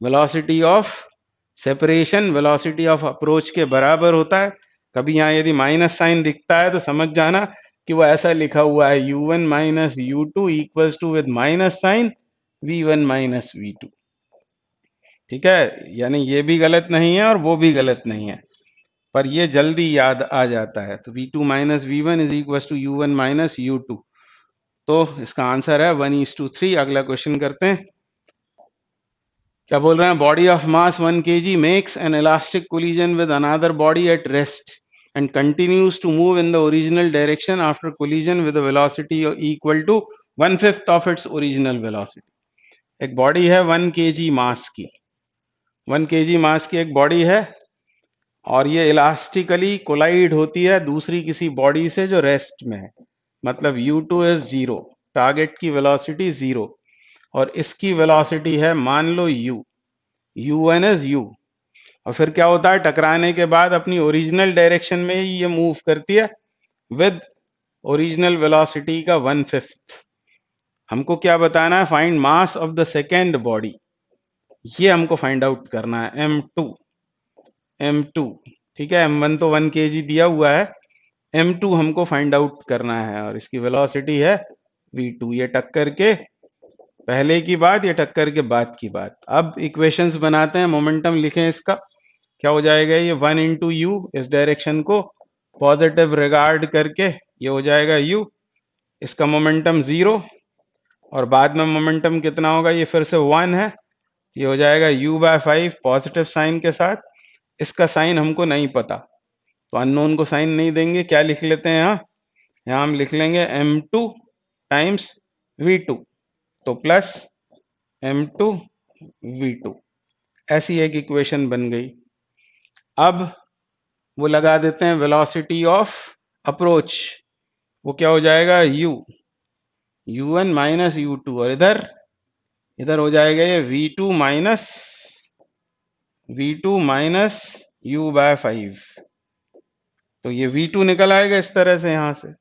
velocity of separation velocity of approach के बराबर होता है। कभी यहाँ यदि माइनस साइन दिखता है तो समझ जाना कि वो ऐसा लिखा हुआ है, u1 minus u2 equals to with minus sign v1 minus v2। ठीक है, यानी ये भी गलत नहीं है और वो भी गलत नहीं है, पर ये जल्दी याद आ जाता है। तो v2 minus v1 is equal to u1 minus u2। तो इसका आंसर है 1:3। अगला क्वेश्चन करते हैं। क्या बोल रहे हैं? Body of mass 1 kg makes an inelastic collision with another body at rest and continues to move in the original direction after collision with velocity equal to 1/5 of its original velocity. एक body है 1 kg मास की, 1 kg मास की एक body है, और ये elastically collide होती है दूसरी किसी बॉडी से जो रेस्ट में है, मतलब u2 इज 0, टारगेट की वेलोसिटी 0, और इसकी वेलोसिटी है मान लो u, u1 इज u। और फिर क्या होता है? टकराने के बाद अपनी ओरिजिनल डायरेक्शन में ही ये मूव करती है विद ओरिजिनल वेलोसिटी का 1/5। हमको क्या बताना है? Find mass of the second body, ये हमको फाइंड आउट करना है m2। m2, ठीक है। m1 तो 1 kg दिया हुआ है, m2 हमको फाइंड आउट करना है और इसकी वेलोसिटी है v2। ये टक्कर के पहले की बात, ये टक्कर के बाद की बात। अब इक्वेशंस बनाते हैं, मोमेंटम लिखें इसका। क्या हो जाएगा ये 1 इंटू यू, इस डायरेक्शन को पॉजिटिव रिगार्ड करके ये हो जाएगा u, इसका मोमेंटम 0 और बाद में मोमेंटम कितना होगा, ये फिर से 1 है, ये हो जाएगा u/5 पॉजिटिव साइन के साथ। इसका साइन हमको नहीं पता तो अननोन को साइन नहीं देंगे, क्या लिख लेते हैं यहाँ हम लिख लेंगे m2 टाइम्स v2, तो प्लस m2 v2, ऐसी एक इक्वेशन बन गई। अब वो लगा देते हैं वेलोसिटी ऑफ अप्रोच, वो क्या हो जाएगा un माइनस u2 और इधर हो जाएगा ये v2 माइनस u/5। तो ये v2 निकल आएगा इस तरह से, यहां से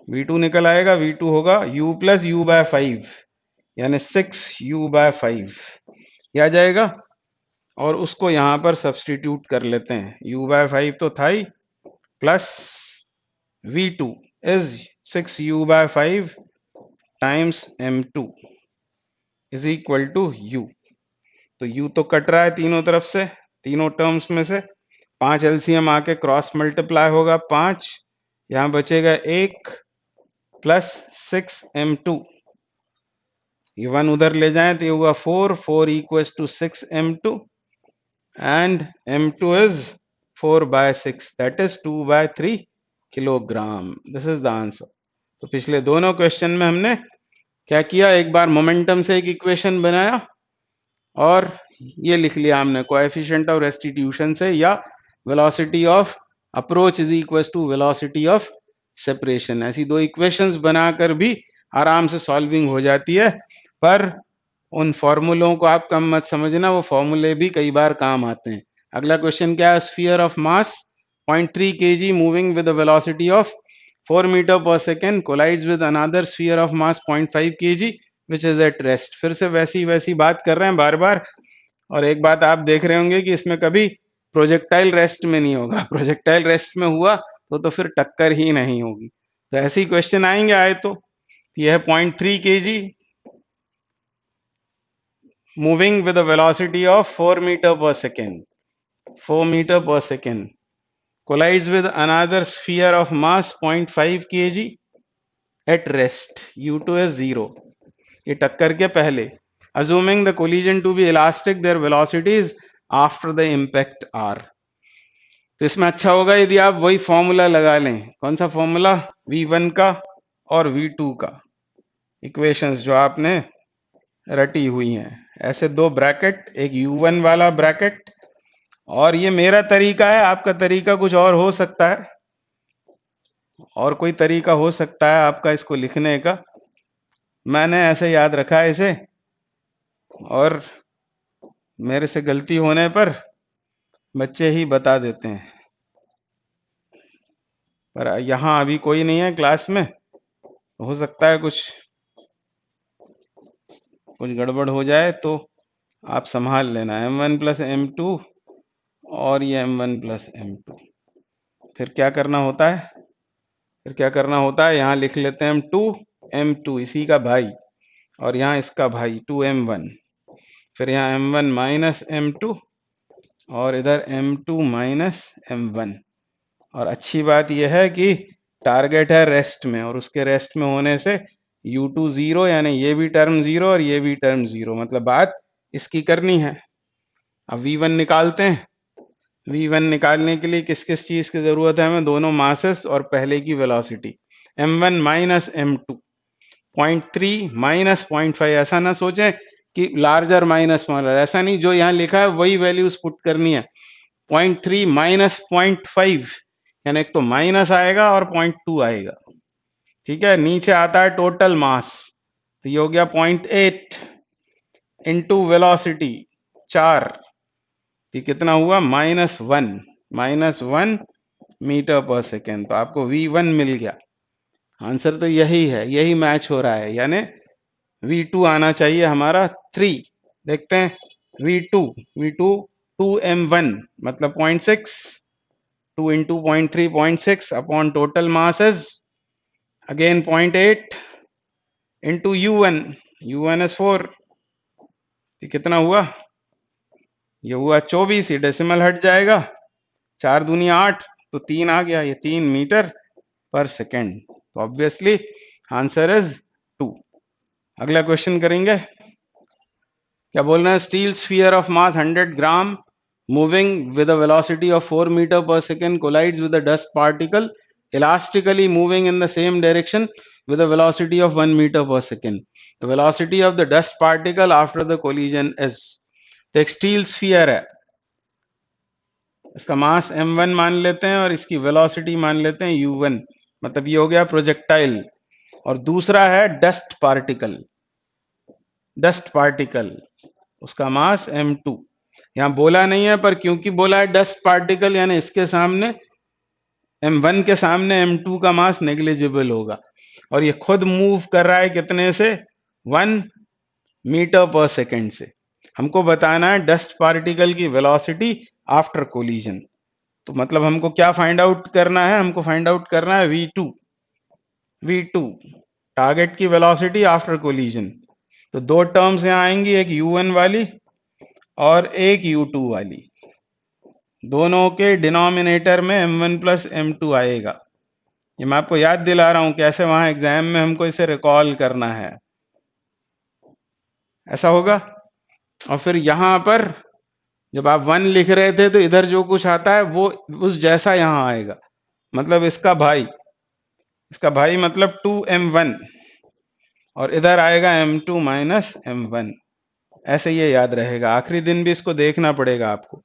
v2 निकल आएगा, v2 होगा u प्लस u/5 यानी 6u/5 ये आ जाएगा। और उसको यहां पर सब्स्टिट्यूट कर लेते हैं, u/5 तो था ही, plus v2 is 6u/5 times m2 is equal to u। तो u तो कट रहा है तीनों तरफ से, तीनों टर्म्स में से 5 एलसीएम आके क्रॉस मल्टीप्लाई होगा 5, यहां बचेगा 1 प्लस 6m2, ये 1 उधर ले जाएं तो ये होगा 4 equals to 6m2 and m2 is 4/6 that is 2/3 kilogram. This is the answer. तो पिछले दोनों क्वेश्चन में हमने क्या किया, एक बार मोमेंटम से एक इक्वेशन बनाया और ये लिख लिया हमने कोएफिशिएंट ऑफ रेस्टिट्यूशन से, या velocity of approach is equals to velocity of separation. ऐसी दो इक्वेशंस बनाकर भी आराम से सॉल्विंग हो जाती है, पर उन फॉर्मूलों को आप कम मत समझना, वो फॉर्मूले भी कई बार काम आते हैं। अगला क्वेश्चन क्या है, sphere of mass 0.3 kg moving with velocity of 4 metre per second collides with another sphere of mass 0.5 kg which is at rest. फिर से वैसी बात कर रहे हैं बार बार। और एक बात आप देख रहे होंगे कि इसमें कभी प्रोजेक्टाइल रेस्ट में नहीं होगा, प्रोजेक्टाइल रेस्ट में हुआ तो फिर टक्कर ही नहीं होगी। तो ऐसे ही क्वेश्चन आएंगे, आए तो यह है 0.3 kg moving with a velocity of 4 meter per second, 4 meter per second, collides with another sphere of mass 0.5 kg at rest, u2 is 0, ये टक्कर के पहले। assuming the collision to be elastic, their velocities after the impact are। तो इसमें अच्छा होगा यदि आप वही फॉर्मूला लगा लें। कौन सा फॉर्मूला, v1 का और v2 का, इक्वेशंस जो आपने रटी हुई हैं, ऐसे दो ब्रैकेट, एक u1 वाला ब्रैकेट, और ये मेरा तरीका है, आपका तरीका कुछ और हो सकता है, और कोई तरीका हो सकता है आपका इसको लिखने का। मैंने ऐसे याद रखा है इसे, और मेरे से गलती होने पर बच्चे ही बता देते हैं, पर यहाँ अभी कोई नहीं है क्लास में, हो सकता है कुछ गड़बड़ हो जाए तो आप संभाल लेना। m1 प्लस m2 और ये m1 प्लस m2। फिर क्या करना होता है, यहाँ लिख लेते हैं हम 2m2 इसी का भाई, और यहाँ इसका भाई 2m1, फिर यहाँ m1 माइनस m2 और इधर m2 माइनस m1। और अच्छी बात यह है कि टारगेट है रेस्ट में, और उसके रेस्ट में होने से u2 0, यानी ये भी टर्म 0 और ये भी टर्म 0, मतलब बात इसकी करनी है। अब v1 निकालते हैं। v1 निकालने के लिए किस किस चीज की जरूरत है हमें, दोनों मासेस और पहले की velocity. m1 minus m2, 0.3 minus 0.5, ऐसा ना सोचें कि लार्जर माइनस स्मॉलर, ऐसा नहीं, जो यहाँ लिखा है वही वैल्यूज पुट करनी है। 0.3 माइनस 0.5 यानी एक तो माइनस आएगा और 0.2 आएगा, ठीक है। नीचे आता है टोटल मास, तो ये हो गया 0.8 इंटू वेलोसिटी 4, ये कितना हुआ, -1 मीटर पर सेकेंड। तो आपको v1 मिल गया। आंसर तो यही है, यही मैच हो रहा है, यानी v2 आना चाहिए हमारा 3। देखते हैं v2 2m1 मतलब 0.6, 2 into 0.3 0.6 upon total mass is again 0.8 into u1, u1 is 4, ये कितना हुआ, ये हुआ 24, ये डेसिमल हट जाएगा, 4 दूनी 8 तो 3 आ गया, ये 3 मीटर पर सेकेंड, तो ऑब्वियसली आंसर इज 2। अगला क्वेश्चन करेंगे, क्या बोल रहे हैं, steel sphere of mass 100 gram moving with a velocity of 4 metre per second collides with a dust particle elastically moving in the same direction with a velocity of 1 meter per second. The velocity of the dust particle after the collision is, तो एक steel sphere है, इसका मास m1 मान लेते हैं और इसकी velocity मान लेते हैं u1, मतलब ये हो गया प्रोजेक्टाइल, और दूसरा है डस्ट पार्टिकल, डस्ट पार्टिकल उसका मास m2, यहां बोला नहीं है पर क्योंकि बोला है डस्ट पार्टिकल यानी इसके सामने m1 के सामने m2 का मास नेग्लिजिबल होगा, और ये खुद मूव कर रहा है कितने से, 1 मीटर पर सेकेंड से। हमको बताना है डस्ट पार्टिकल की वेलोसिटी आफ्टर कोलिजन, तो मतलब हमको क्या फाइंड आउट करना है, हमको फाइंड आउट करना है v2, v2 टारगेट की वेलोसिटी आफ्टर कोलिजन। तो दो टर्म्स यहाँ आएंगी, एक u1 वाली और एक u2 वाली, दोनों के डिनोमिनेटर में m1 प्लस m2 आएगा। ये मैं आपको याद दिला रहा हूं कैसे वहां एग्जाम में हमको इसे रिकॉल करना है, ऐसा होगा। और फिर यहां पर जब आप 1 लिख रहे थे तो इधर जो कुछ आता है वो उस जैसा यहां आएगा, मतलब इसका भाई मतलब 2m1 और इधर आएगा m2 माइनस m1, ऐसे ये याद रहेगा, आखिरी दिन भी इसको देखना पड़ेगा आपको।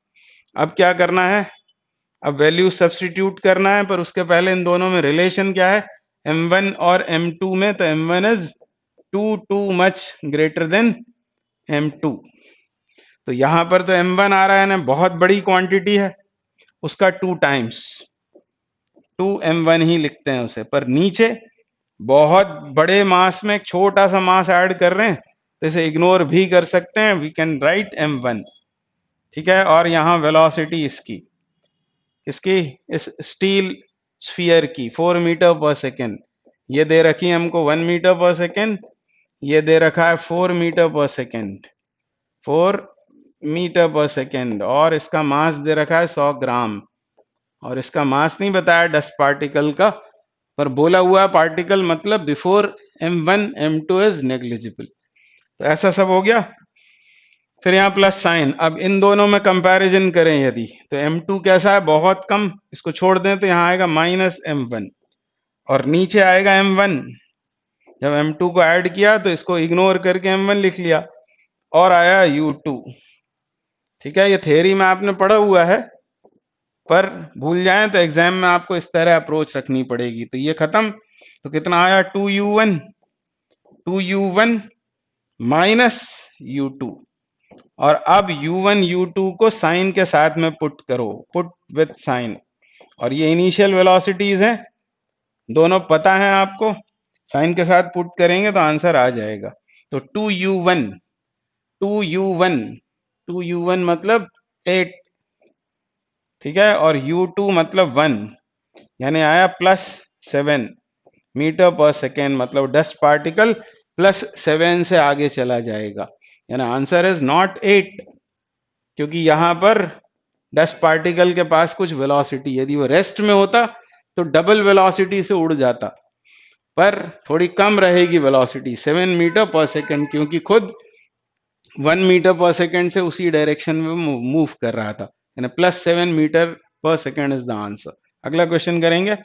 अब क्या करना है, अब वैल्यू सब्स्टिट्यूट करना है, पर उसके पहले इन दोनों में रिलेशन क्या है, m1 और m2 में, तो m1 is too much greater than m2, तो यहां पर तो m1 आ रहा है ना, बहुत बड़ी क्वांटिटी है, उसका 2 टाइम्स 2m1 ही लिखते हैं उसे, पर नीचे बहुत बड़े मास में एक छोटा सा मास ऐड कर रहे हैं तो इसे इग्नोर भी कर सकते हैं, वी कैन राइट m1, ठीक है। और यहाँ वेलोसिटी इसकी इस स्टील स्फीयर की 4 मीटर पर सेकेंड, ये दे रखी है हमको 1 मीटर पर सेकेंड, ये दे रखा है 4 metre per second, 4 metre per second, और इसका मास दे रखा है 100 ग्राम, और इसका मास नहीं बताया डस्ट पार्टिकल का, पर बोला हुआ पार्टिकल मतलब before m1 m2 is negligible, तो ऐसा सब हो गया। फिर यहाँ प्लस साइन, अब इन दोनों में कंपैरिजन करें यदि, तो m2 कैसा है, बहुत कम, इसको छोड़ दें तो यहाँ आएगा माइनस m1, और नीचे आएगा m1, जब m2 को ऐड किया तो इसको इग्नोर करके m1 लिख लिया, और आया u2, ठीक है। ये थ्योरी में आपने पढ़ा हुआ है, पर भूल जाएं तो एग्जाम में आपको इस तरह अप्रोच रखनी पड़ेगी। तो ये खत्म, तो कितना आया 2u1 माइनस u2, और अब u1 u2 को साइन के साथ में पुट करो, पुट विथ साइन, और ये इनिशियल वेलोसिटीज हैं, दोनों पता है आपको, साइन के साथ पुट करेंगे तो आंसर आ जाएगा। तो 2u1 मतलब 8, ठीक है, और u2 मतलब 1, यानी आया +7 मीटर पर सेकेंड, मतलब डस्ट पार्टिकल +7 से आगे चला जाएगा, यानी आंसर इज नॉट 8, क्योंकि यहां पर डस्ट पार्टिकल के पास कुछ वेलोसिटी, यदि वो रेस्ट में होता तो डबल वेलोसिटी से उड़ जाता, पर थोड़ी कम रहेगी वेलोसिटी 7 मीटर पर सेकेंड, क्योंकि खुद 1 मीटर पर सेकेंड से उसी डायरेक्शन में मूव कर रहा था, यानी +7 metre per second is the answer. अगला क्वेश्चन करेंगे,